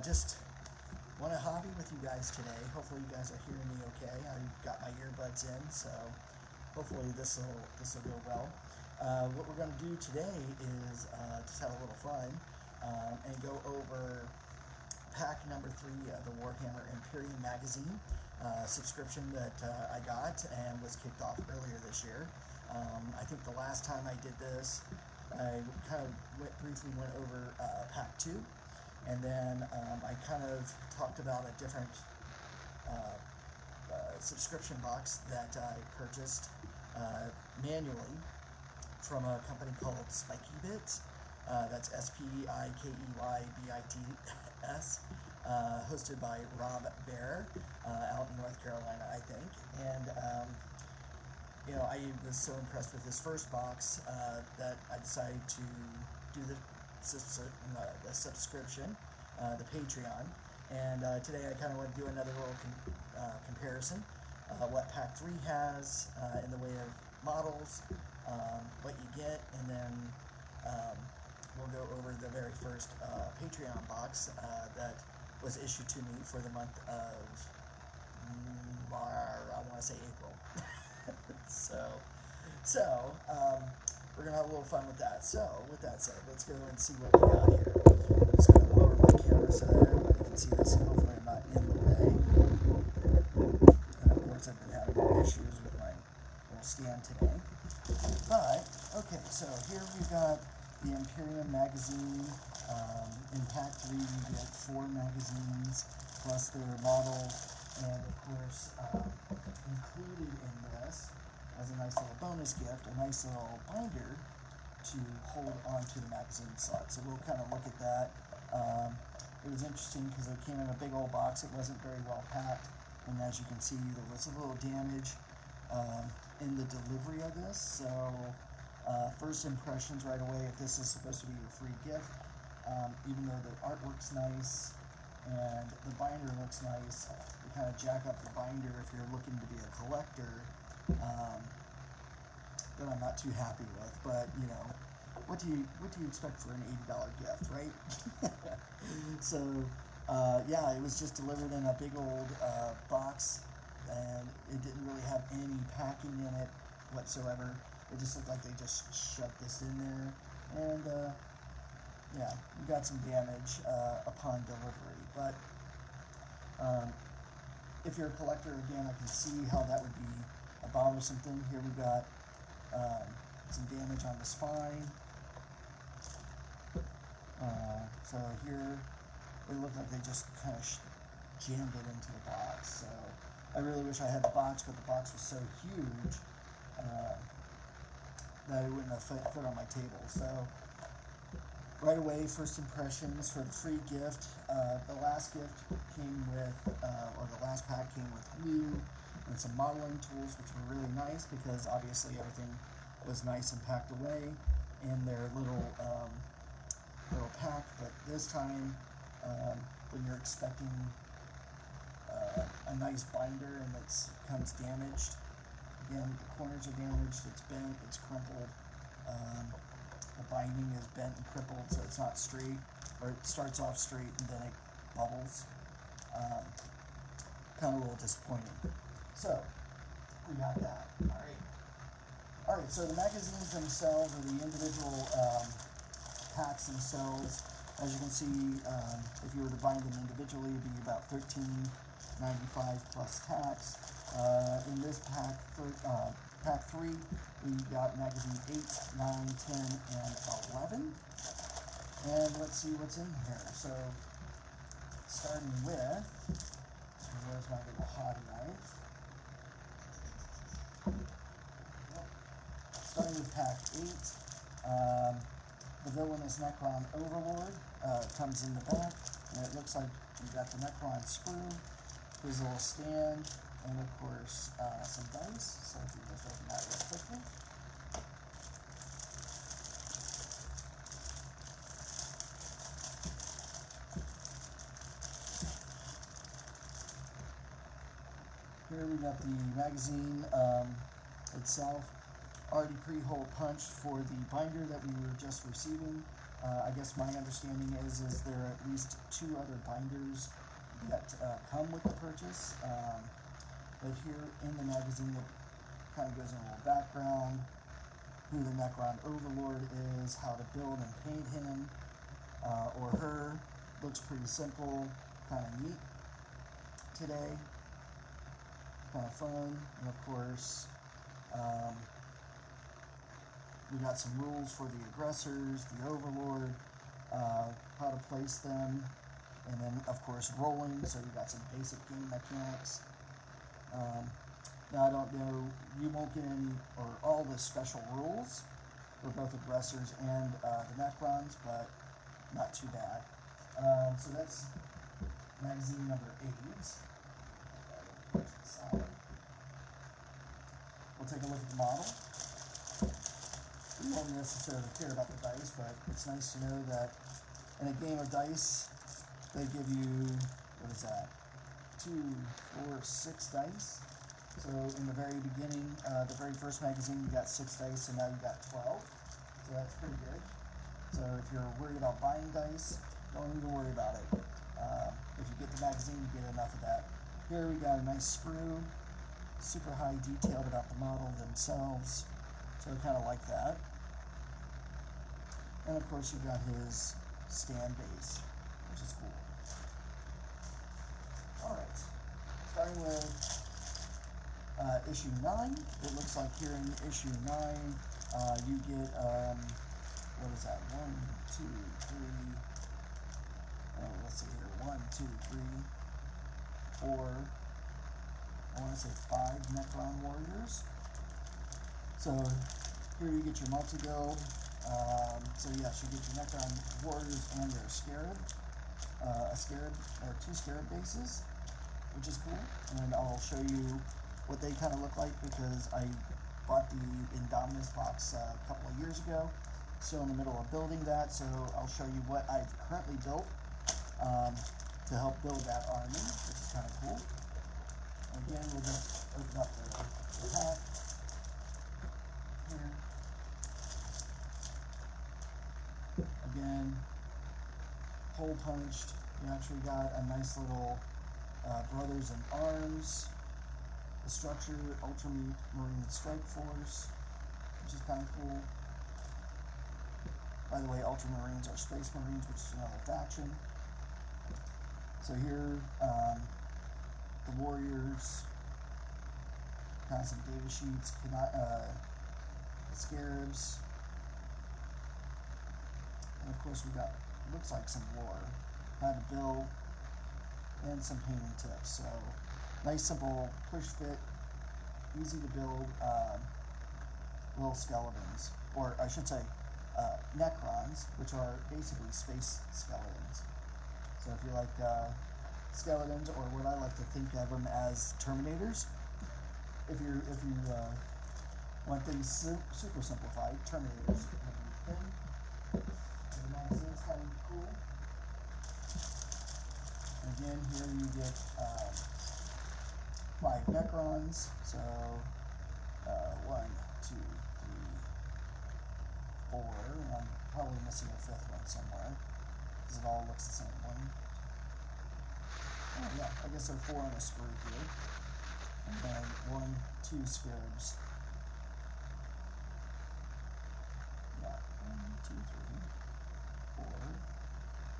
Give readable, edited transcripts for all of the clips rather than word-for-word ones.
Just want to hobby with you guys today. Hopefully you guys are hearing me okay. I got my earbuds in, so hopefully this will go well. What we're going to do today is just have a little fun and go over pack number 3 of the Warhammer Imperium Magazine subscription that I got and was kicked off earlier this year. I think the last time I did this, I kind of briefly went over pack 2. And then I kind of talked about a different subscription box that I purchased manually from a company called Spikey. That's SPIKEYBITS, hosted by Rob Bear out in North Carolina, I think. And you know, I was so impressed with this first box that I decided to do the subscription, the Patreon, and today I kind of want to do another little comparison, what pack 3 has in the way of models, what you get, and then we'll go over the very first Patreon box that was issued to me for the month of I want to say April. so we're going to have a little fun with that. So, with that said, let's go and see what we got here. I'm just going to lower my camera so that everybody can see this, and hopefully I'm not in the way. And of course, I've been having issues with my little stand today. But, okay, so here we've got the Imperium Magazine. In pack 3, you get 4 magazines, plus their model, and of course, included in this, as a nice little bonus gift, a nice little binder to hold onto the magazine slot. So we'll kind of look at that. It was interesting because it came in a big old box. It wasn't very well packed, and as you can see, there was a little damage in the delivery of this. So first impressions right away, if this is supposed to be your free gift, even though the artwork's nice and the binder looks nice, you kind of jack up the binder if you're looking to be a collector. That I'm not too happy with, but you know, what do you expect for an $80 gift, right? So yeah, it was just delivered in a big old box, and it didn't really have any packing in it whatsoever. It just looked like they just shoved this in there, and yeah, we got some damage upon delivery. But if you're a collector, again, I can see how that would be a bothersome thing. Here we got some damage on the spine. So here, it looked like they just kind of jammed it into the box. So I really wish I had the box, but the box was so huge that it wouldn't have fit on my table. So right away, first impressions for the free gift. The last gift came with, or the last pack came with glue and some modeling tools, which were really nice because obviously everything was nice and packed away in their little pack. But this time, when you're expecting a nice binder and it comes damaged, again, the corners are damaged, it's bent, it's crumpled. The binding is bent and crippled, so it's not straight, or it starts off straight and then it bubbles. Kind of a little disappointing. So, we got that. Alright, so the magazines themselves, or the individual packs themselves, as you can see, if you were to bind them individually, it would be about $13.95 plus tax. In this pack, pack 3, we got magazine 8, 9, 10, and 11. And let's see what's in here. So, starting with, where's my little hobby knife? Starting with pack 8, the villainous Necron Overlord comes in the back, and it looks like you got the Necron sprue, his little stand, and of course some dice. So if you just open that real quickly. Here we got the magazine itself, already pre-hole punched for the binder that we were just receiving. I guess my understanding is there are at least 2 other binders that come with the purchase. But here in the magazine, it kind of goes in a little background, who the Necron Overlord is, how to build and paint him or her. Looks pretty simple, kind of neat today. Kind of fun, and of course, we got some rules for the aggressors, the Overlord, how to place them, and then of course rolling. So you got some basic game mechanics. Now I don't know, you won't get any or all the special rules for both aggressors and the Necrons, but not too bad. So that's magazine number 8. We'll take a look at the model. We don't necessarily care about the dice, but it's nice to know that in a game of dice, they give you, what is that, 2, 4, 6 dice. So in the very beginning, the very first magazine, you got 6 dice, and now you got 12. So that's pretty good. So if you're worried about buying dice, don't even worry about it. If you get the magazine, you get enough of that. Here we got a nice sprue, super high detailed about the model themselves, so I kind of like that. And of course you got his stand base, which is cool. Alright, starting with issue 9, it looks like here in issue 9, you get, what is that, 1, 2, 3, let's see here, 1, 2, 3, 4, I want to say 5 Necron warriors. So here you get your multi-build. So yes, you get your Necron warriors and their scarab, a scarab or 2 scarab bases, which is cool. And I'll show you what they kind of look like because I bought the Indominus box a couple of years ago. Still in the middle of building that, so I'll show you what I've currently built to help build that army, which is kind of cool. Again, we'll just open up the pack here. Again, hole punched. You actually got a nice little Brothers in Arms, the structure, Ultramarine Strike Force, which is kind of cool. By the way, Ultramarines are Space Marines, which is another faction. So here, the warriors, kind of some data sheets, the scarabs, and of course we got, looks like some lore, how to build, and some painting tips. So nice simple push fit, easy to build little skeletons, or I should say Necrons, which are basically space skeletons. So if you like skeletons, or what I like to think of them as Terminators, if you want things super simplified, Terminators. The magazine's kind of cool. And again, here you get 5 Necrons. So 1, 2, 3, 4. And I'm probably missing a 5th one somewhere because it all looks the same one. Oh yeah, I guess there are 4 on the sprue here. And then 1, 2 scarabs. Yeah, 1, 2, 3, 4.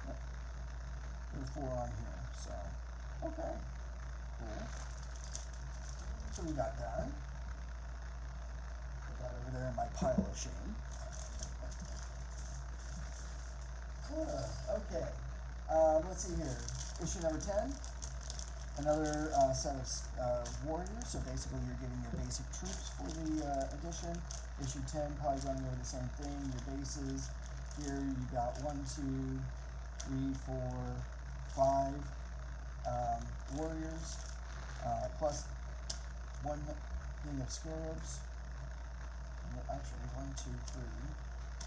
Yep. There are 4 on here, so okay. Cool. So we got that. Put that over there in my pile of shame. Okay. Let's see here. Issue number 10. Another set of warriors. So basically you're getting your basic troops for the edition. Issue 10, probably running over the same thing. Your bases, Here you got 1, 2, 3, 4, 5 warriors, plus 1 thing of scarabs. Actually, 1, 2,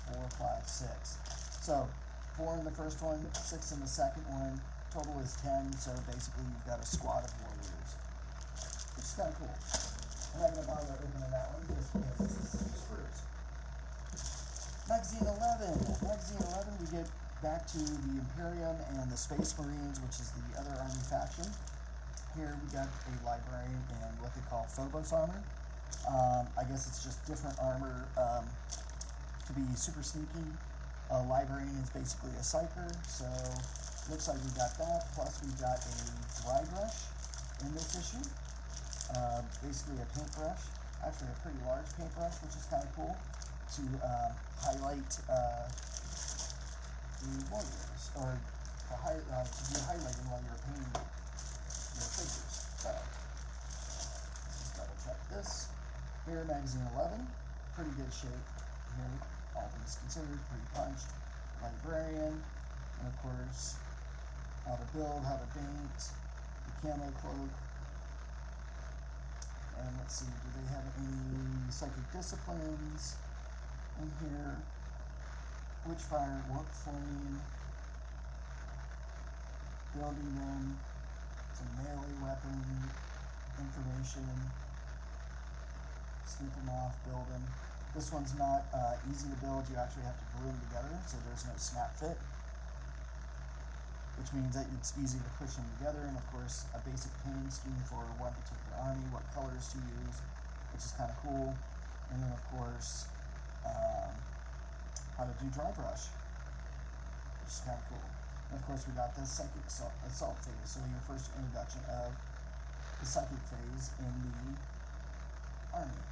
3, 4, 5, 6. So 4 in the first one, 6 in the second one. Total is 10. So basically, you've got a squad of warriors, which is kind of cool. I'm not going to bother opening that one just because this is screws. Magazine 11. Magazine 11, we get back to the Imperium and the Space Marines, which is the other army faction. Here we got a librarian in what they call Phobos armor. I guess it's just different armor to be super sneaky. A librarian is basically a psyker, so looks like we got that. Plus we got a dry brush in this issue. Basically a paintbrush, actually a pretty large paintbrush, which is kind of cool, to highlight the warriors, or to do highlighting while you're painting your figures. So, let's double check this. Here, Magazine 11, pretty good shape here, all things considered, pretty punched. Librarian, and of course, how to build, how to paint, the camo cloak. And let's see, do they have any psychic disciplines in here? Witchfire, warp flame, building them, some melee weapon information, sneak them off, build them. This one's not easy to build. You actually have to glue them together, so there's no snap fit, which means that it's easy to push them together. And of course, a basic painting scheme for one particular army, what colors to use, which is kind of cool. And then of course, how to do dry brush, which is kind of cool. And of course, we got the psychic assault phase, so your first introduction of the psychic phase in the army,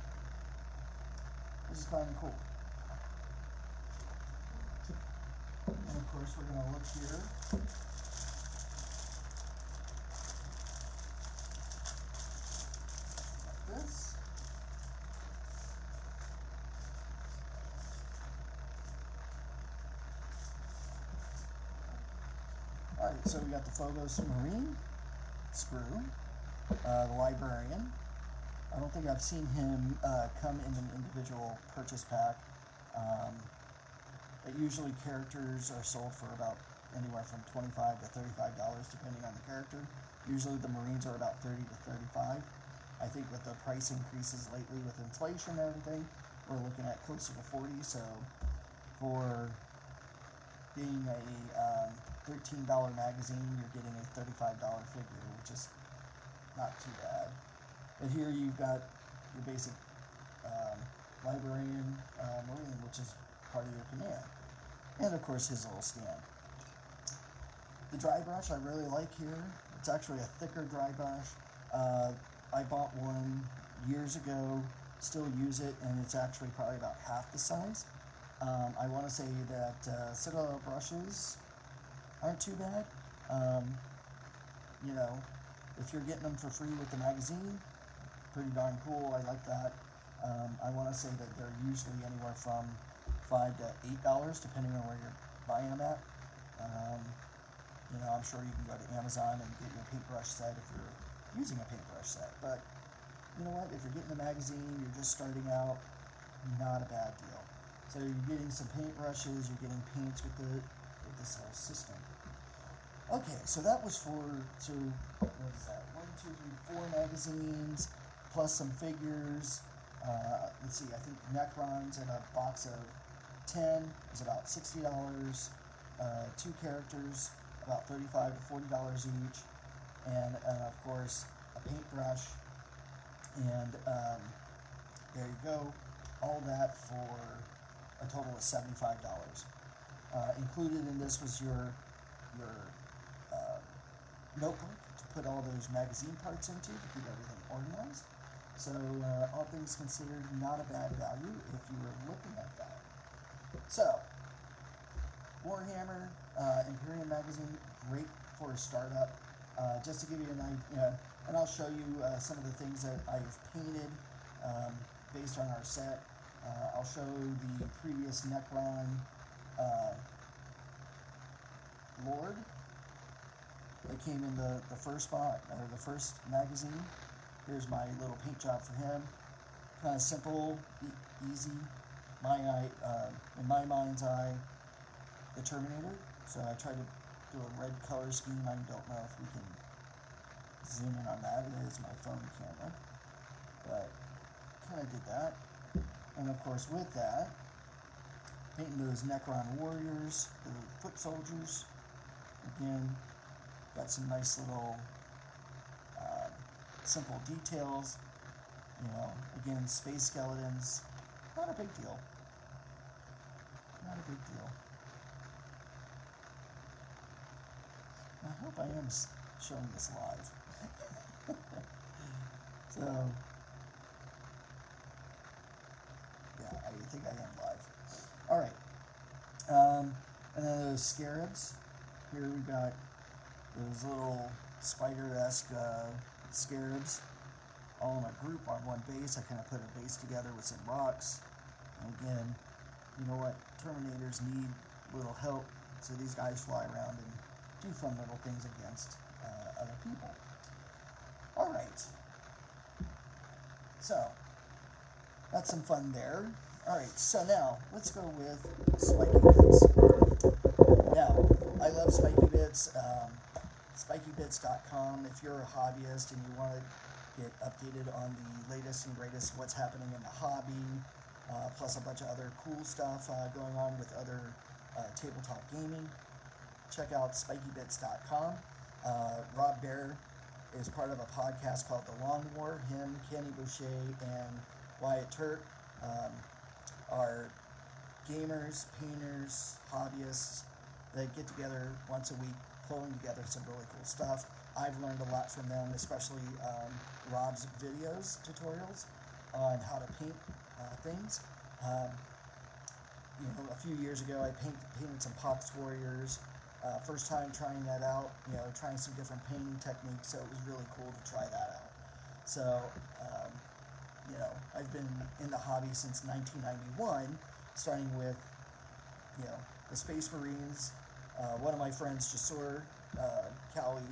which is kind of cool. And of course, we're going to look here. Like this. Alright, so we got the Phobos Marine, Sprue, the Librarian. I don't think I've seen him come in an individual purchase pack. Usually characters are sold for about anywhere from $25 to $35 depending on the character. Usually the Marines are about $30 to $35. I think with the price increases lately with inflation and everything, we're looking at closer to $40. So for being a $13 magazine, you're getting a $35 figure, which is not too bad. But here you've got your basic Librarian Marine, which is part of your command. And of course his little stand. The dry brush I really like here. It's actually a thicker dry brush. I bought one years ago, still use it, and it's actually probably about half the size. I want to say that Citadel brushes aren't too bad. You know, if you're getting them for free with the magazine, pretty darn cool. I like that. I want to say that they're usually anywhere from $5 to $8, depending on where you're buying them at. You know, I'm sure you can go to Amazon and get your paintbrush set if you're using a paintbrush set. But you know what? If you're getting a magazine, you're just starting out, not a bad deal. So you're getting some paintbrushes, you're getting paints with this whole system. Okay, so that was for, so what is that? 1, 2, 3, 4 magazines, plus some figures. Let's see, I think Necrons in a box of 10 is about $60. 2 characters, about $35 to $40 each. And of course, a paintbrush. And there you go. All that for a total of $75. Included in this was your notebook to put all those magazine parts into to keep everything organized. So all things considered, not a bad value if you were looking at that. So Warhammer Imperium Magazine, great for a startup. Just to give you an idea, and I'll show you some of the things that I've painted based on our set. I'll show the previous Necron Lord. They came in the first the first magazine. Here's my little paint job for him. Kind of simple, easy. In my mind's eye, the Terminator. So I tried to do a red color scheme. I don't know if we can zoom in on that. It is my phone camera, but kind of did that. And of course, with that, painting those Necron warriors, the foot soldiers. Again, got some nice little simple details. You know, again, space skeletons. Not a big deal. Not a big deal. I hope I am showing this live. So, yeah, I think I am live. All right. And then those scarabs. Here we got those little spider-esque scarabs all in a group on one base. I kind of put a base together with some rocks. And again, you know what? Terminators need a little help, so these guys fly around and do fun little things against other people. All right. So, that's some fun there. All right, so now let's go with Spiky Bits. Now, I love Spiky Bits. SpikyBits.com. If you're a hobbyist and you want to get updated on the latest and greatest what's happening in the hobby, plus a bunch of other cool stuff going on with other tabletop gaming, check out SpikyBits.com. Rob Bear is part of a podcast called The Long War. Him, Kenny Boucher, and Wyatt Turk are gamers, painters, hobbyists that get together once a week, pulling together some really cool stuff. I've learned a lot from them, especially Rob's videos, tutorials on how to paint things. You know, a few years ago, I painted some Pox Warriors. First time trying that out, you know, trying some different painting techniques, so it was really cool to try that out. So, you know, I've been in the hobby since 1991, starting with, you know, the Space Marines. One of my friends, Jasur Cowie,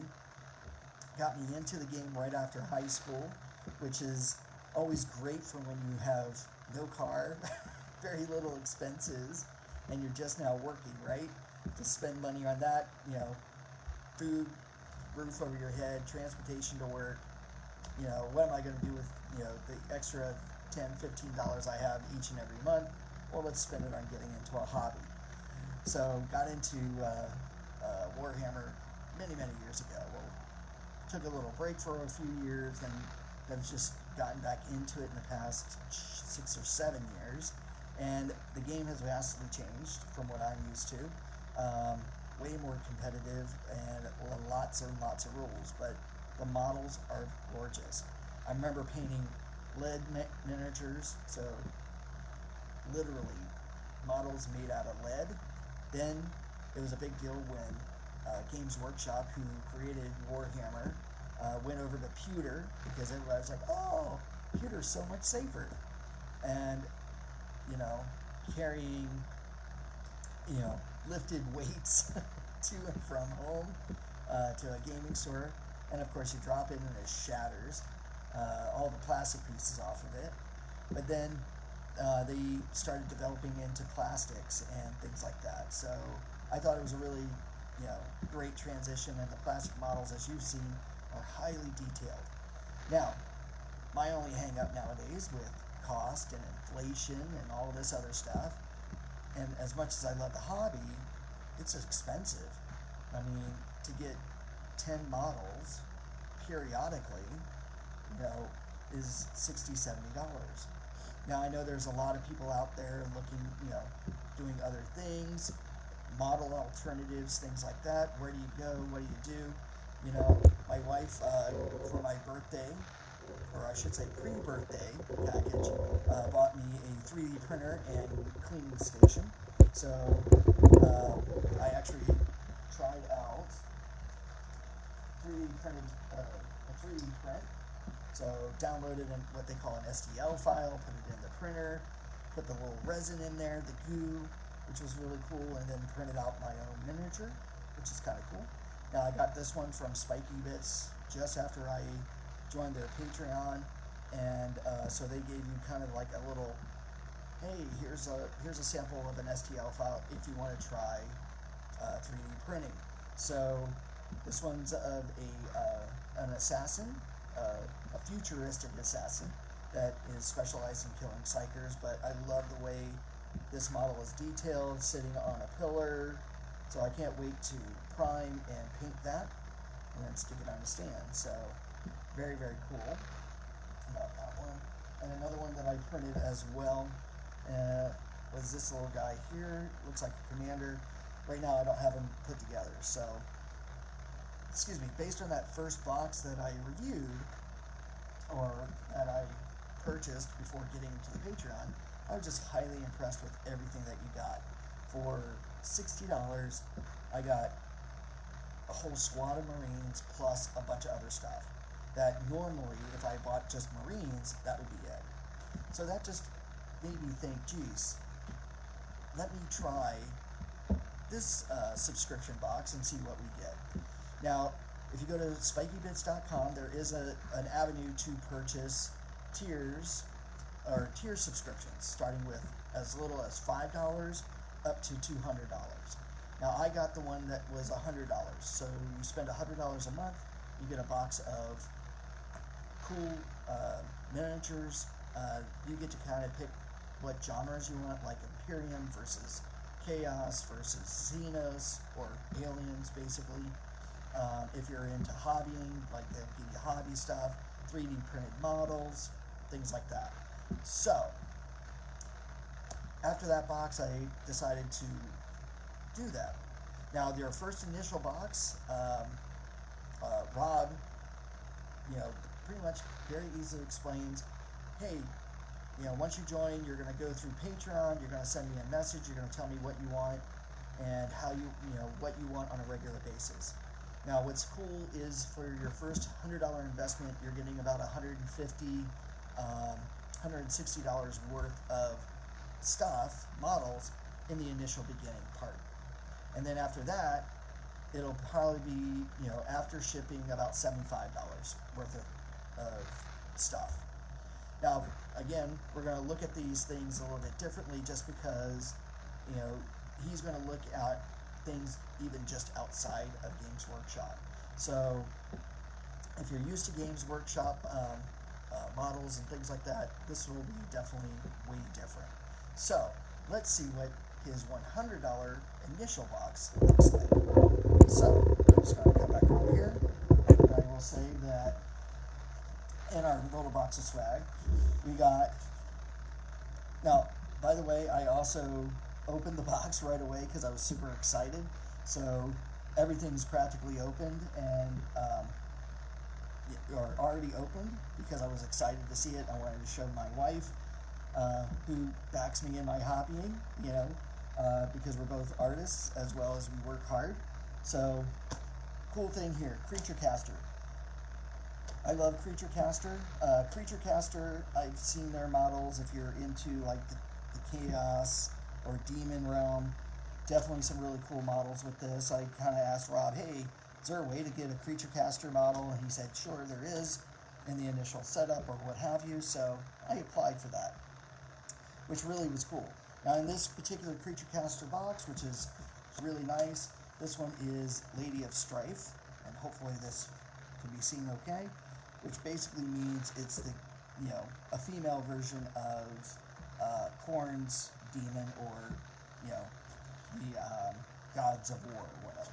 got me into the game right after high school, which is always great for when you have no car, very little expenses, and you're just now working, right? To spend money on that, you know, food, roof over your head, transportation to work. You know, what am I going to do with, you know, the extra $10, $15 I have each and every month? Well, let's spend it on getting into a hobby. So, got into Warhammer many years ago. Well, took a little break for a few years, and have just gotten back into it in the past 6 or 7 years. And the game has vastly changed from what I'm used to. Way more competitive and lots and lots of rules, but the models are gorgeous. I remember painting lead miniatures, so literally models made out of lead. Then it was a big deal when Games Workshop, who created Warhammer, went over to pewter, because everybody was like, oh, pewter's so much safer. And, you know, carrying, you know, lifted weights to and from home to a gaming store, and of course you drop it and it shatters all the plastic pieces off of it. But then they started developing into plastics and things like that. So I thought it was a really, you know, great transition, and the plastic models, as you've seen, are highly detailed. Now, my only hang up nowadays with cost and inflation and all this other stuff, and as much as I love the hobby, it's expensive. I mean, to get 10 models periodically, you know, is $60, $70. Now, I know there's a lot of people out there looking, you know, doing other things, model alternatives, things like that. Where do you go? What do you do? You know, my wife, for my birthday, or I should say pre-birthday package, bought me a 3D printer and cleaning station. So I actually tried out 3D printed a 3D print. So downloaded in what they call an STL file, put it in the printer, put the little resin in there, the goo, which was really cool, and then printed out my own miniature, which is kind of cool. Now I got this one from Spikey Bits just after I joined their Patreon, and so they gave you kind of like a little, hey, here's a sample of an STL file if you want to try 3D printing. So this one's of an assassin, a futuristic assassin that is specialized in killing psychers, but I love the way this model is detailed, sitting on a pillar, so I can't wait to prime and paint that and then stick it on a stand. So very, very cool about that one. And another one that I printed as well was this little guy here. Looks like a commander. Right now I don't have him put together, so excuse me, based on that first box that I reviewed, or that I purchased before getting to the Patreon, I was just highly impressed with everything that you got. For $60, I got a whole squad of Marines plus a bunch of other stuff that normally, if I bought just Marines, that would be it. So that just made me think, geez, let me try this subscription box and see what we get. Now, if you go to spikybits.com, there is an avenue to purchase tiers or tier subscriptions, starting with as little as $5 up to $200. Now, I got the one that was $100, so you spend $100 a month, you get a box of cool miniatures. You get to kind of pick what genres you want, like Imperium versus Chaos versus Xenos, or Aliens, basically. If you're into hobbying, like they'll give you hobby stuff, 3D printed models, things like that. So, after that box, I decided to do that. Now, their first initial box, Rob, pretty much very easily explains, hey, once you join, you're going to go through Patreon, you're going to send me a message, you're going to tell me what you want and how what you want on a regular basis. Now, what's cool is for your first $100 investment, you're getting about $150, $160 worth of stuff, models, in the initial beginning part. And then after that, it'll probably be, after shipping, about $75 worth of stuff. Now, again, we're going to look at these things a little bit differently just because, he's going to look at things even just outside of Games Workshop. So, if you're used to Games Workshop models and things like that, this will be definitely way different. So, let's see what his $100 initial box looks like. So, I'm just going to come back over here, and I will say that in our little box of swag, we got, now, by the way, I also opened the box right away because I was super excited. So everything's practically opened and or already opened because I was excited to see it. I wanted to show my wife, who backs me in my hobbying, because we're both artists as well as we work hard. So, cool thing here, Creature Caster. I love Creature Caster. Creature Caster, I've seen their models. If you're into like the Chaos or Demon Realm, definitely some really cool models with this. I kind of asked Rob, hey, is there a way to get a Creature Caster model? And he said, sure, there is in the initial setup or what have you. So I applied for that, which really was cool. Now in this particular Creature Caster box, which is really nice, this one is Lady of Strife, and hopefully this can be seen okay, which basically means it's the, a female version of Khorne's demon, or, the gods of war or whatever.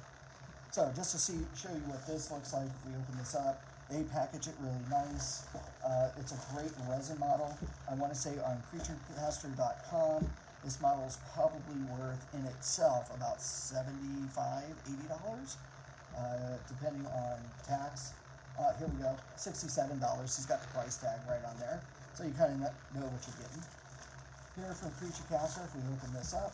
So just to show you what this looks like, if we open this up, they package it really nice. It's a great resin model. I want to say on creaturecaster.com, this model is probably worth in itself about $75, $80, depending on tax. Here we go, $67. He's got the price tag right on there, so you kind of know what you're getting. Here from Creature Caster, if we open this up,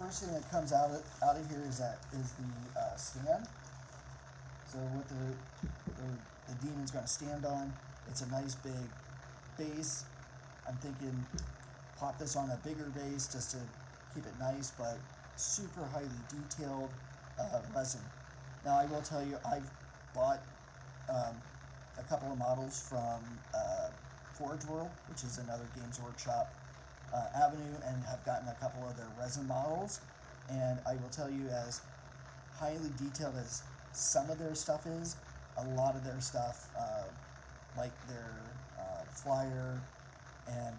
first thing that comes out of here is the stand. So what the demon's going to stand on, it's a nice big base, I'm thinking pop this on a bigger base just to keep it nice, but super highly detailed resin. Now I will tell you, I've bought a couple of models from Forge World, which is another Games Workshop avenue, and have gotten a couple of their resin models, and I will tell you, as highly detailed as some of their stuff is, a lot of their stuff, like their flyer, and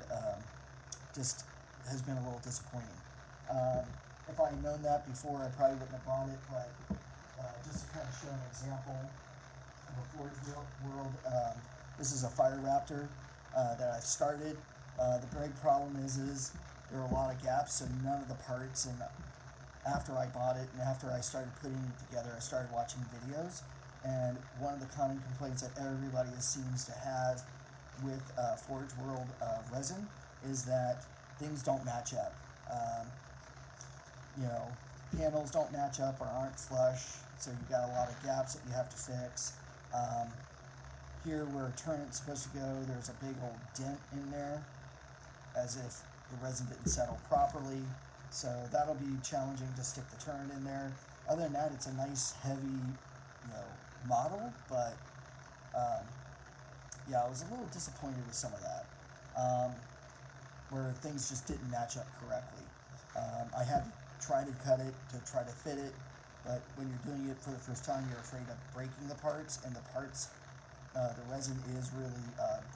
just has been a little disappointing. If I had known that before, I probably wouldn't have bought it, but just to kind of show an example of a Forge World, this is a Fire Raptor that I've started. The big problem is there are a lot of gaps, so none of the parts, and after I bought it and after I started putting it together, I started watching videos, and one of the common complaints that everybody seems to have with Forge World resin is that things don't match up. You know, panels don't match up or aren't flush, so you've got a lot of gaps that you have to fix. Here where a turnet's supposed to go, there's a big old dent in there, as if the resin didn't settle properly. So that'll be challenging to stick the turret in there. Other than that, it's a nice heavy, model, but yeah, I was a little disappointed with some of that, where things just didn't match up correctly. I had to try to cut it to try to fit it, but when you're doing it for the first time, you're afraid of breaking the parts, and the parts, the resin is really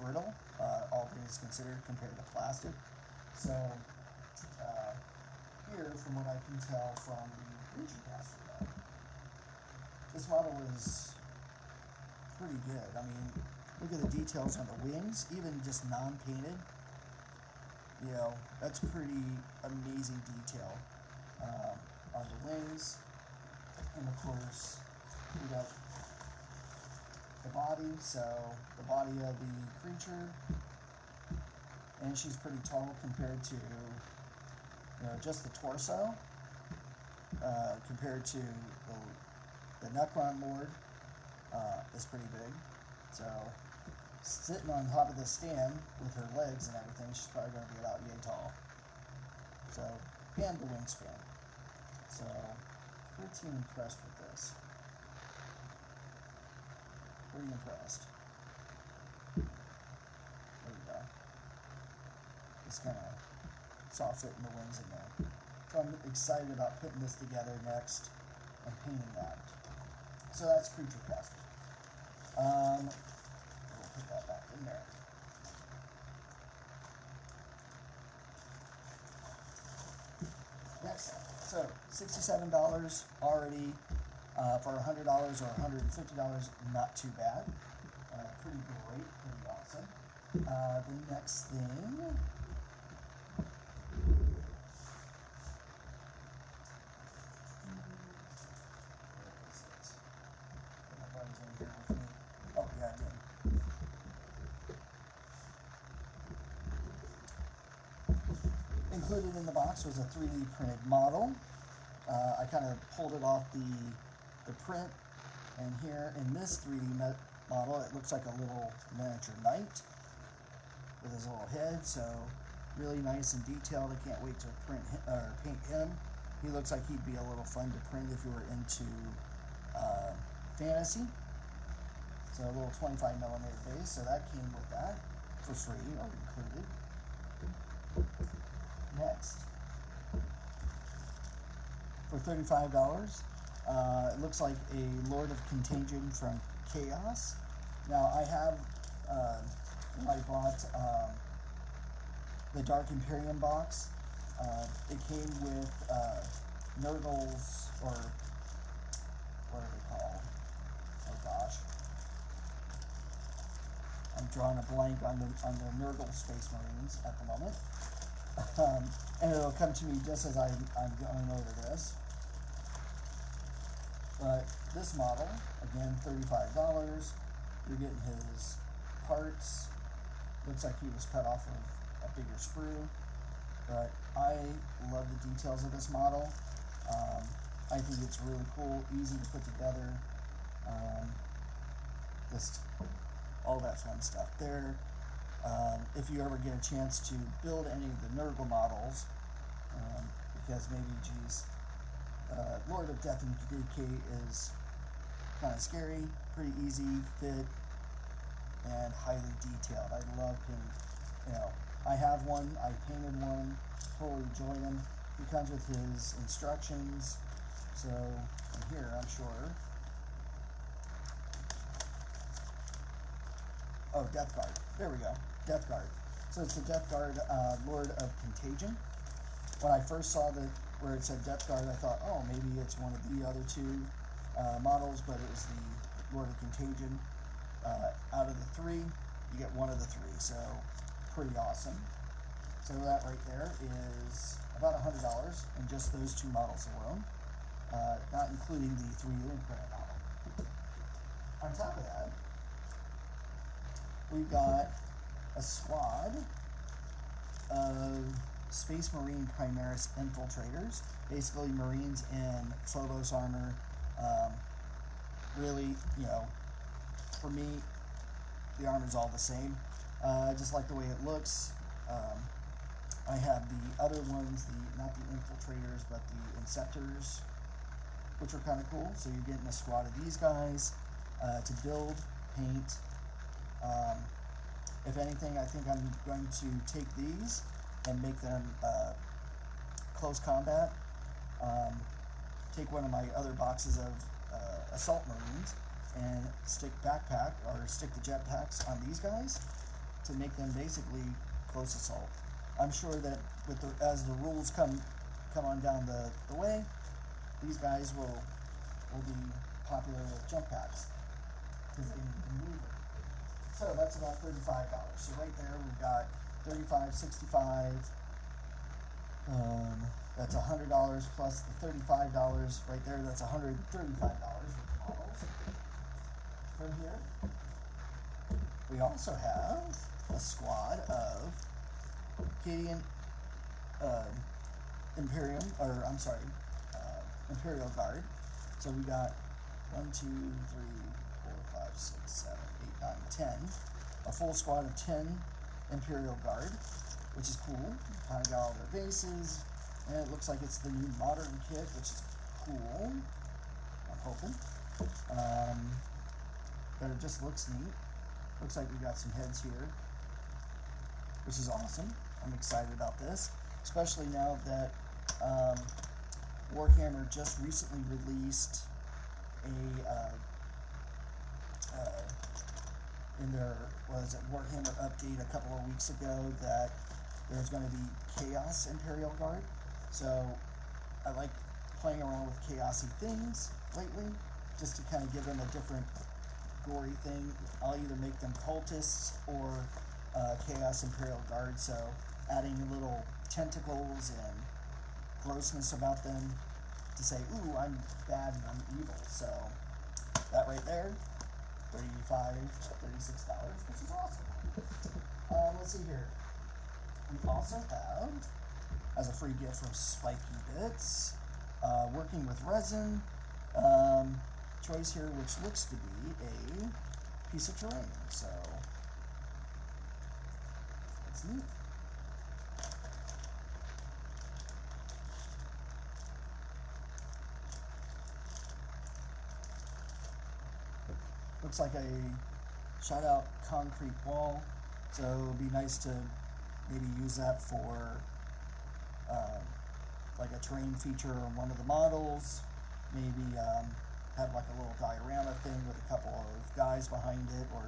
brittle, all things considered, compared to plastic. So here, from what I can tell from the creature caster though, this model is pretty good. I mean, look at the details on the wings, even just non-painted. That's pretty amazing detail on the wings. And of course, we got the body, so the body of the creature, and she's pretty tall compared to just the torso, compared to the Necron Lord is pretty big. So sitting on top of the stand with her legs and everything, she's probably going to be about yay tall. So, and the wingspan. So, pretty impressed with this. Pretty impressed. There we go. Just kind of soft fitting the wings in there. So I'm excited about putting this together next and painting that. So that's creature caster. We'll put that back in there. Next, so $67 already for $100 or $150, not too bad. Pretty great, pretty awesome. The next thing, oh yeah, I did. Included in the box was a 3D printed model. I kind of pulled it off the print, and here in this 3D model, it looks like a little miniature knight with his little head. So really nice and detailed. I can't wait to paint him. He looks like he'd be a little fun to print if you were into fantasy. So a little 25mm base. So that came with that for free or included. Next, for $35, it looks like a Lord of Contagion from Chaos. Now I have, I bought the Dark Imperium box. It came with Nurgles, or what are they called? Oh gosh, I'm drawing a blank on the Nurgle Space Marines at the moment. And it'll come to me just as I'm going over this. But this model, again, $35. You're getting his parts. Looks like he was cut off of a bigger sprue. But I love the details of this model. I think it's really cool, easy to put together. Just all that fun stuff there. if you ever get a chance to build any of the Nurgle models, because maybe, geez, Lord of Death and Decay is kind of scary, pretty easy, fit, and highly detailed. I love painting. You know, I have one, I painted one, totally enjoyed him. He comes with his instructions, so from here, I'm sure. Oh, Death Guard. There we go. Death Guard. So it's the Death Guard Lord of Contagion. When I first saw where it said Death Guard, I thought, oh, maybe it's one of the other two models, but it was the Lord of Contagion. Out of the three, you get one of the three, so pretty awesome. So that right there is about $100 in just those two models alone, not including the 3D printed model. On top of that, we've got a squad of Space Marine Primaris Infiltrators, basically Marines in Phobos armor. Really, you know, for me, the armor's all the same. I just like the way it looks. I have the other ones, not the Infiltrators, but the Inceptors, which are kind of cool. So you're getting a squad of these guys to build, paint. If anything, I think I'm going to take these and make them close combat. Take one of my other boxes of Assault Marines and stick the jetpacks on these guys to make them basically close assault. I'm sure that as the rules come on down the way, these guys will be popular with jump packs because they can move it. So that's about $35. So right there we've got 35, 65. That's $100 plus the $35 right there. That's $135 with the models. From here, we also have a squad of Canadian Imperium, or I'm sorry, Imperial Guard. So we got 1, 2, 3, 4, 5, 6, 7, 8, 9, 10. A full squad of 10 Imperial Guard, which is cool. Kind of got all their bases, and it looks like it's the new modern kit, which is cool. I'm hoping. But it just looks neat. Looks like we got some heads here, which is awesome. I'm excited about this, especially now that Warhammer just recently released in their Warhammer update a couple of weeks ago that there's going to be Chaos Imperial Guard. So I like playing around with chaosy things lately, just to kind of give them a different gory thing. I'll either make them cultists or Chaos Imperial Guard, so adding little tentacles and grossness about them to say, ooh, I'm bad and I'm evil. So that right there, $35, $36, which is awesome. Let's see here. We also have, as a free gift from Spikey Bits, working with resin, choice here, which looks to be a piece of terrain. So it's neat. Looks like a shot out concrete wall, so it'd be nice to maybe use that for like a terrain feature on one of the models. Maybe have like a little diorama thing with a couple of guys behind it or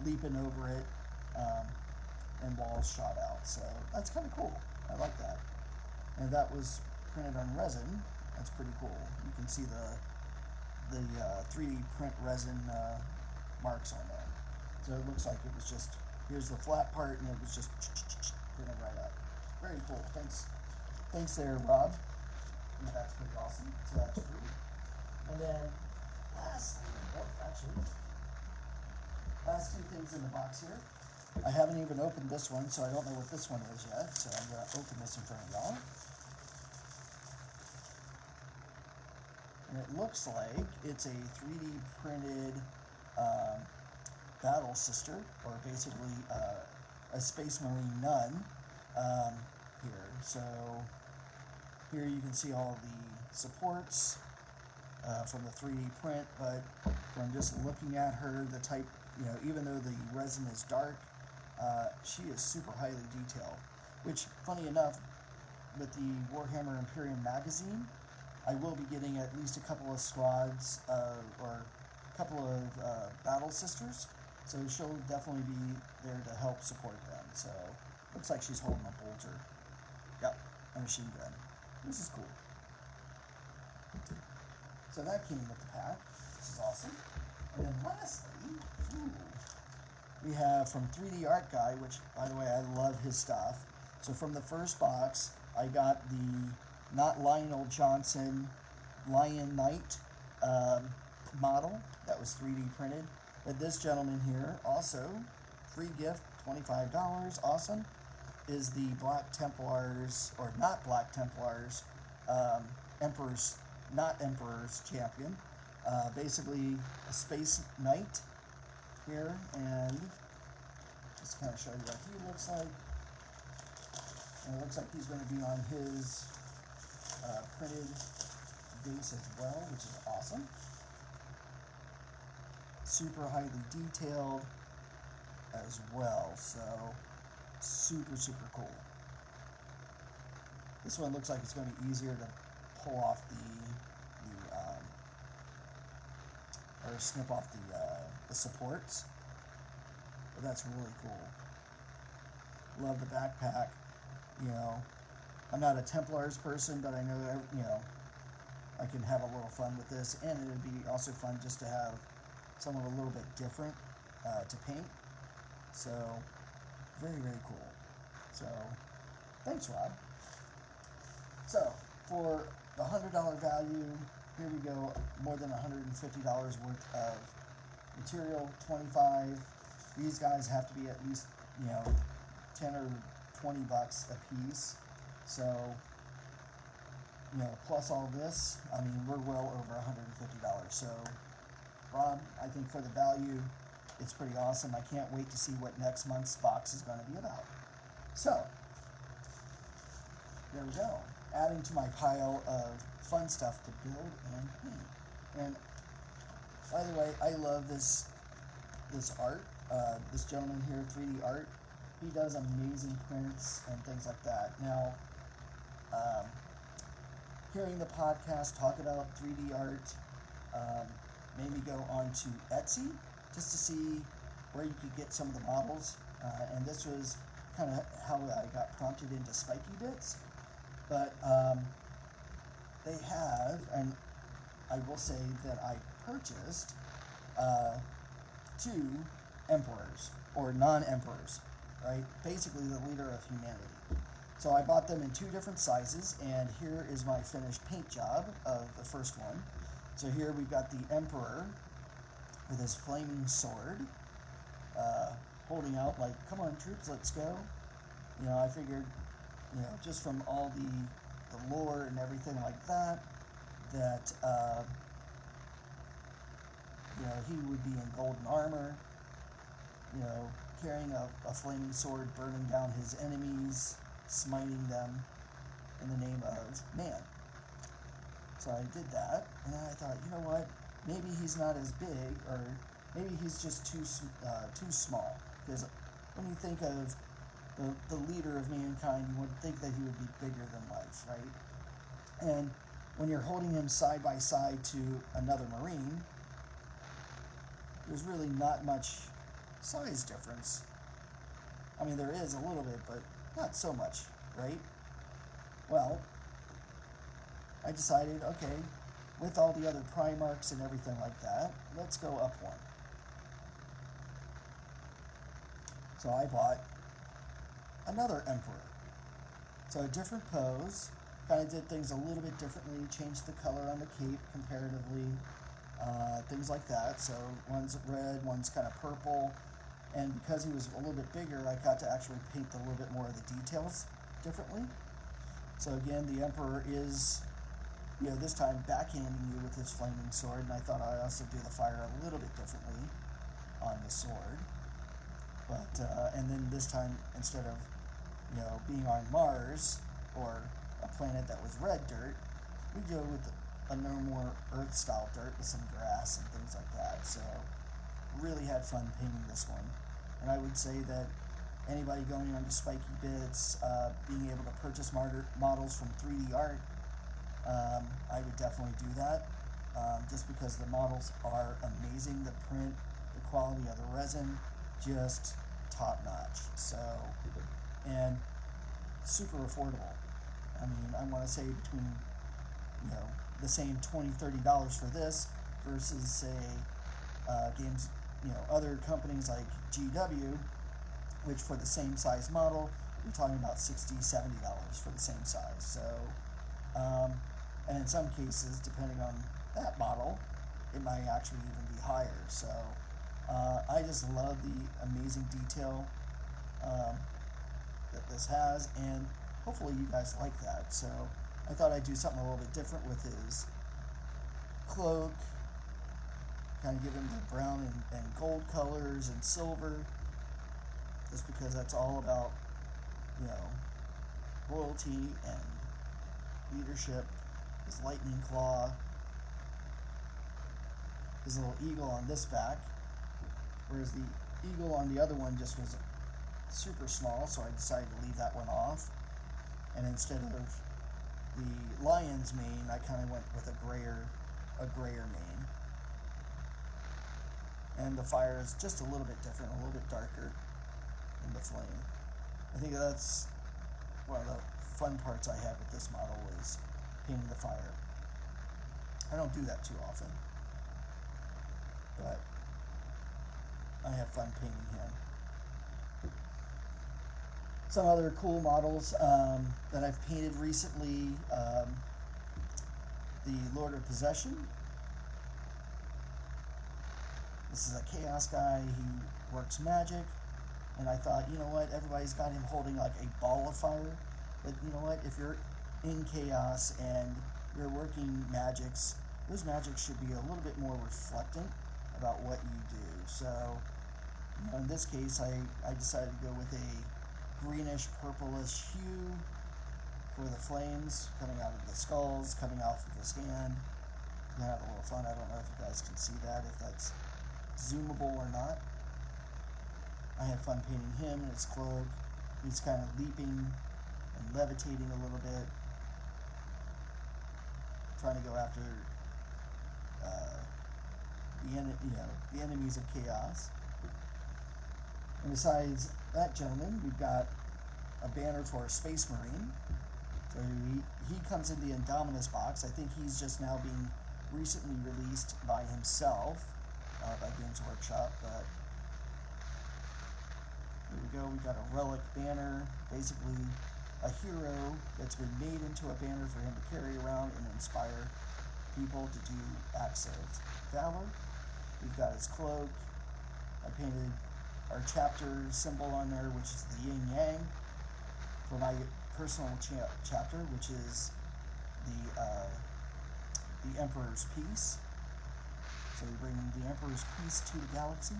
leaping over it, and walls shot out. So that's kind of cool. I like that. And that was printed on resin. That's pretty cool. You can see the 3D print resin marks on there. So it looks like it was just, here's the flat part and it was just printed right up. Very cool. Thanks there, Rob. And that's pretty awesome. So that's free. And then last two things in the box here. I haven't even opened this one, so I don't know what this one is yet. So I'm going to open this in front of y'all. And it looks like it's a 3D printed Battle Sister, or basically a Space Marine nun here. So here you can see all the supports from the 3D print, but from just looking at her, the type, even though the resin is dark, she is super highly detailed, which, funny enough, with the Warhammer Imperium magazine, I will be getting at least a couple of squads or a couple of battle sisters, so she'll definitely be there to help support them. So looks like she's holding a bolter. Yep, a machine gun. This is cool. So that came with the pack, which is awesome. And then lastly, we have from 3D Art Guy, which, by the way, I love his stuff. So from the first box, I got the not Lionel Johnson Lion Knight model that was 3D printed. But this gentleman here, also free gift, $25, awesome, is the Black Templars, or not Black Templars, Emperor's, not Emperor's champion. Basically a Space Knight here, and just kind of show you what he looks like. And it looks like he's going to be on his printed base as well, which is awesome. Super highly detailed as well, so super, super cool. This one looks like it's going to be easier to pull off or snip off the supports, but that's really cool. Love the backpack. I'm not a Templars person, but I know that, I can have a little fun with this, and it would be also fun just to have something a little bit different to paint. So very, very cool. So thanks, Rob. So for the $100 value, here we go, more than $150 worth of material, 25. These guys have to be at least, 10 or 20 bucks a piece. So, plus all this, I mean, we're well over $150. So, Rob, I think for the value, it's pretty awesome. I can't wait to see what next month's box is going to be about. So, there we go. Adding to my pile of fun stuff to build and paint. And by the way, I love this art. This gentleman here, 3D Art, he does amazing prints and things like that. Now, hearing the podcast talk about 3D art made me go on to Etsy just to see where you could get some of the models. And this was kind of how I got prompted into Spikey bits. But they have, and I will say that I purchased 2 emperors, or non-emperors, right? Basically the leader of humanity. So I bought them in 2 different sizes, and here is my finished paint job of the first one. So here we've got the Emperor with his flaming sword, holding out like, come on troops, let's go. I figured, just from all the lore and everything like that, he would be in golden armor, carrying a flaming sword, burning down his enemies, smiting them in the name of man. So I did that, and then I thought, you know what, maybe he's not as big, or maybe he's just too small, because when you think of the leader of mankind, you would think that he would be bigger than life, right? And when you're holding him side by side to another Marine, there's really not much size difference. I mean, there is a little bit, but not so much, right? Well, I decided, okay, with all the other Primarchs and everything like that, let's go up one. So I bought another Emperor. So a different pose, kind of did things a little bit differently, changed the color on the cape comparatively, things like that. So one's red, one's kind of purple, and because he was a little bit bigger, I got to actually paint a little bit more of the details differently. So again, the Emperor is, this time backhanding you with his flaming sword, and I thought I'd also do the fire a little bit differently on the sword. But and then this time, instead of being on Mars or a planet that was red dirt, we go with a no more Earth-style dirt with some grass and things like that. So really had fun painting this one, and I would say that anybody going onto Spikey Bits, being able to purchase models from 3D art, I would definitely do that, just because the models are amazing. The print, the quality of the resin, just top notch. So, and super affordable. I mean, I want to say between the same $20-$30 for this versus say games, other companies like GW, which for the same size model you're talking about $60-$70 for the same size. So and in some cases, depending on that model, it might actually even be higher. So I just love the amazing detail that this has, and hopefully you guys like that. So I thought I'd do something a little bit different with his cloak, kind of give him the brown and gold colors and silver, just because that's all about loyalty and leadership. His lightning claw, his little eagle on this back, whereas the eagle on the other one just was super small, so I decided to leave that one off. And instead of the lion's mane, I kind of went with a grayer mane. And the fire is just a little bit different, a little bit darker in the flame. I think that's one of the fun parts I had with this model, was painting the fire. I don't do that too often, but I have fun painting him. Some other cool models that I've painted recently, the Lord of Possession. This is a chaos guy. He works magic, and I thought, you know what, everybody's got him holding like a ball of fire, but you know what, if you're in chaos and you're working magics, those magics should be a little bit more reflectant about what you do. So in this case, I decided to go with a greenish purplish hue for the flames coming out of the skulls, coming off of his hand. To have a little fun. I don't know if you guys can see that, if that's zoomable or not. I had fun painting him and his cloak. He's kind of leaping and levitating a little bit, trying to go after the enemies of chaos. And besides that gentleman, we've got a banner for a Space Marine. So he comes in the Indominus box. I think he's just now being recently released by himself, by Games Workshop. But here we go. We've got a relic banner, basically a hero that's been made into a banner for him to carry around and inspire people to do acts of valor. We've got his cloak. I painted our chapter symbol on there, which is the yin yang, for my personal chapter, which is the Emperor's Peace. So we bring the Emperor's Peace to the galaxy.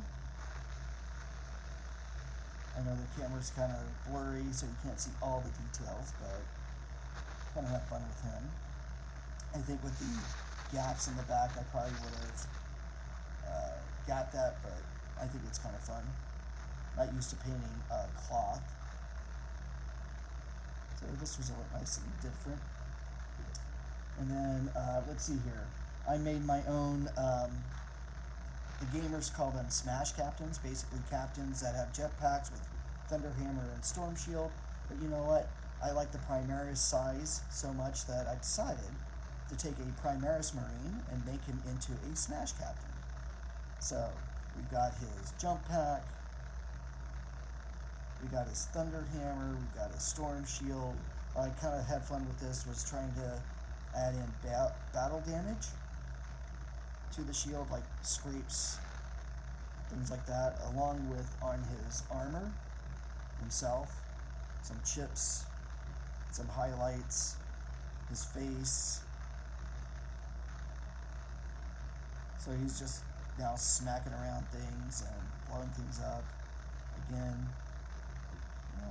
I know the camera's kind of blurry, so you can't see all the details, but kind of have fun with him. I think with the gaps in the back, I probably would have got that, but I think it's kind of fun. Not used to painting cloth, so this was a little nice and different. And then let's see here. I made my own. The gamers call them Smash Captains, basically captains that have jetpacks with Thunderhammer and Storm Shield. But you know what? I like the Primaris size so much that I decided to take a Primaris Marine and make him into a Smash Captain. So we've got his jump pack, we got his Thunderhammer, we got his Storm Shield. I kind of had fun with this, was trying to add in battle damage to the shield, like scrapes, things like that, along with on his armor himself, some chips, some highlights, his face. So he's just now smacking around things and blowing things up. again,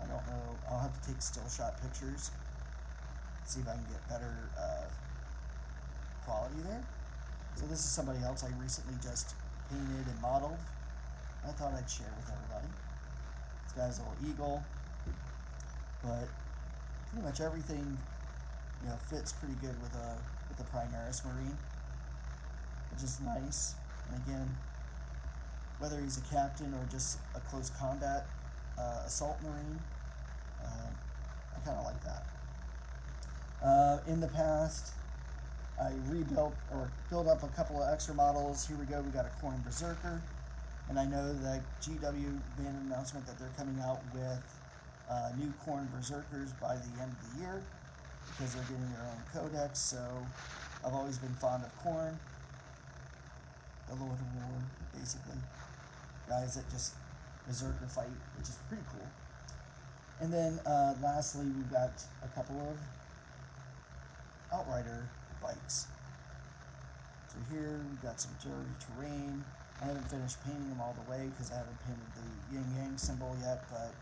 I don't know. I'll have to take still shot pictures, see if I can get better quality there. So this is somebody else I recently just painted and modeled. I thought I'd share with everybody. This guy's a little eagle, but pretty much everything, fits pretty good with the Primaris Marine, which is nice. And again, whether he's a captain or just a close combat assault Marine, I kind of like that. In the past, I rebuilt or built up a couple of extra models. Here we go. We got a Khorne Berserker, and I know that GW made an announcement that they're coming out with new Khorne Berserkers by the end of the year because they're getting their own codex. So I've always been fond of Khorne, the Lord of War, basically. Guys that just berserker fight, which is pretty cool. And then lastly, we've got a couple of Outrider bikes. So here we've got some dirty terrain. I haven't finished painting them all the way because I haven't painted the yin yang symbol yet, but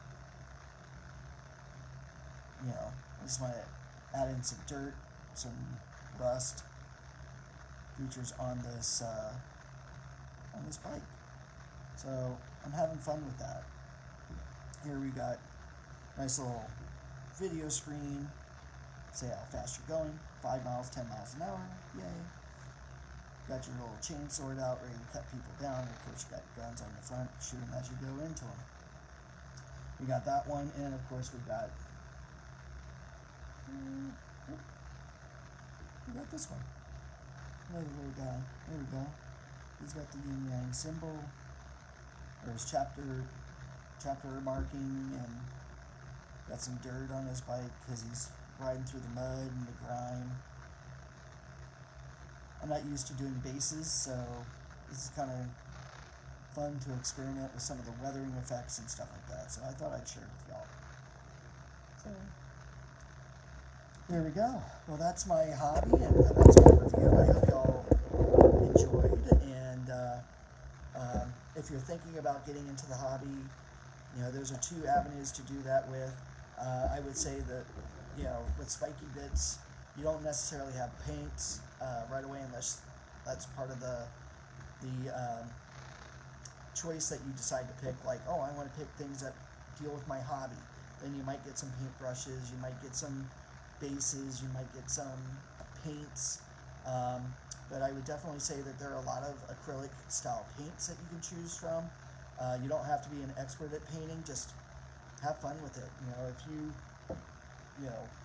I just want to add in some dirt, some rust features on this bike. So I'm having fun with that. Here we got a nice little video screen. Say how fast you're going. 5 miles, 10 miles an hour. Yay. Got your little chainsaw out, ready to cut people down. And of course, you got guns on the front, shoot them as you go into them. We got that one, and of course, we got this one. Another little guy. There we go. He's got the yin yang symbol. There's chapter marking, and got some dirt on his bike because he's riding through the mud and the grime. I'm not used to doing bases, so this is kind of fun to experiment with some of the weathering effects and stuff like that. So I thought I'd share it with y'all. So there we go. Well, that's my hobby, and that's my review. I hope y'all enjoyed. And if you're thinking about getting into the hobby, those are 2 avenues to do that with. I would say that, with Spikey bits, you don't necessarily have paints right away unless that's part of the choice that you decide to pick. Like, oh, I want to pick things that deal with my hobby. Then you might get some paint brushes, you might get some bases, you might get some paints. But I would definitely say that there are a lot of acrylic style paints that you can choose from. You don't have to be an expert at painting, just have fun with it. If you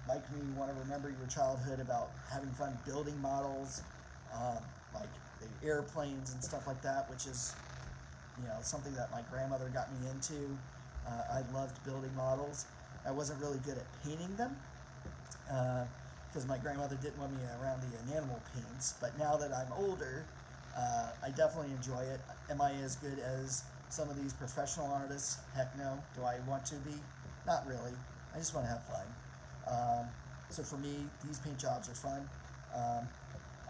like me, you want to remember your childhood about having fun building models, like the airplanes and stuff like that, which is, something that my grandmother got me into. I loved building models. I wasn't really good at painting them, because my grandmother didn't want me around the enamel paints, but now that I'm older, I definitely enjoy it. Am I as good as some of these professional artists? Heck no. Do I want to be? Not really. I just want to have fun. So for me, these paint jobs are fun.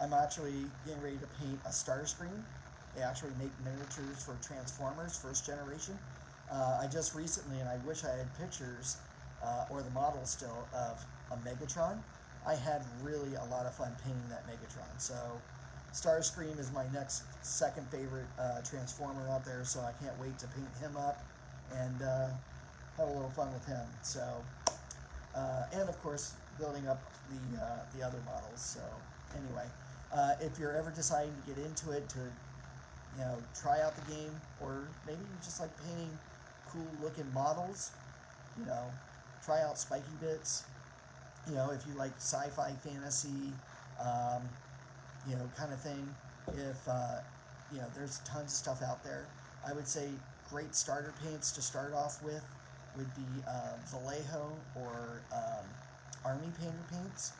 I'm actually getting ready to paint a star screen. They actually make miniatures for Transformers, first generation. I just recently, and I wish I had pictures, or the model still, of a Megatron. I had really a lot of fun painting that Megatron. So Starscream is my second favorite Transformer out there, so I can't wait to paint him up and have a little fun with him. So, and of course, building up the other models. So anyway, if you're ever deciding to get into it, to try out the game, or maybe you just like painting cool looking models, try out Spikey Bits. If you like sci-fi, fantasy, kind of thing. If there's tons of stuff out there. I would say great starter paints to start off with would be Vallejo or Army Painter paints.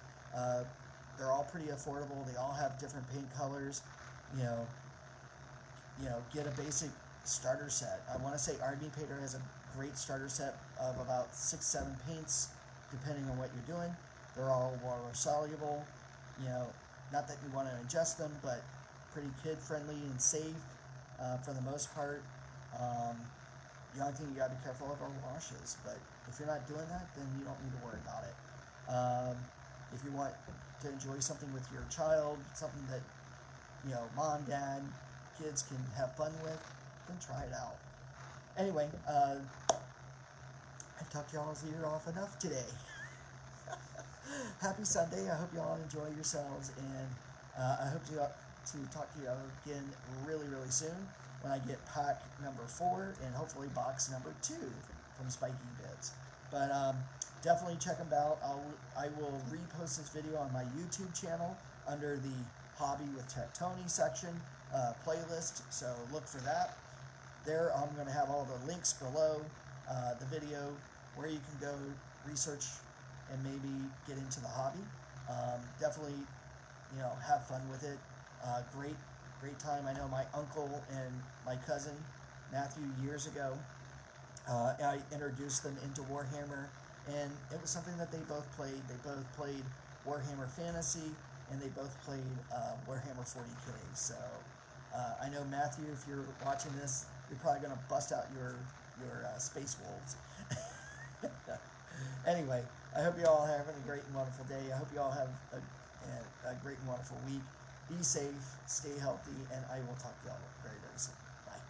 They're all pretty affordable. They all have different paint colors. Get a basic starter set. I want to say Army Painter has a great starter set of about 6-7 paints, depending on what you're doing. They're all water soluble. Not that you want to ingest them, but pretty kid friendly and safe for the most part. The only thing you got to be careful of are washes, but if you're not doing that, then you don't need to worry about it. If you want to enjoy something with your child, something that, you know, mom, dad, kids can have fun with, then try it out. Anyway, I've talked y'all's ear off enough today. Happy Sunday. I hope y'all enjoy yourselves, and I hope to talk to you again really, really soon when I get pack number 4 and hopefully box number 2 from Spikey Bits. But definitely check them out. I will repost this video on my YouTube channel under the Hobby with Tech Tony section playlist, so look for that. There I'm going to have all the links below the video where you can go research and maybe get into the hobby. Definitely, you know, have fun with it. Great time. I know my uncle and my cousin Matthew years ago, I introduced them into Warhammer, and it was something that they both played. They both played Warhammer Fantasy, and they both played Warhammer 40K. So I know, Matthew, if you're watching this, you're probably going to bust out your Space Wolves. Anyway, I hope you all are having a great and wonderful day. I hope you all have a great and wonderful week. Be safe, stay healthy, and I will talk to y'all very, very soon. Bye.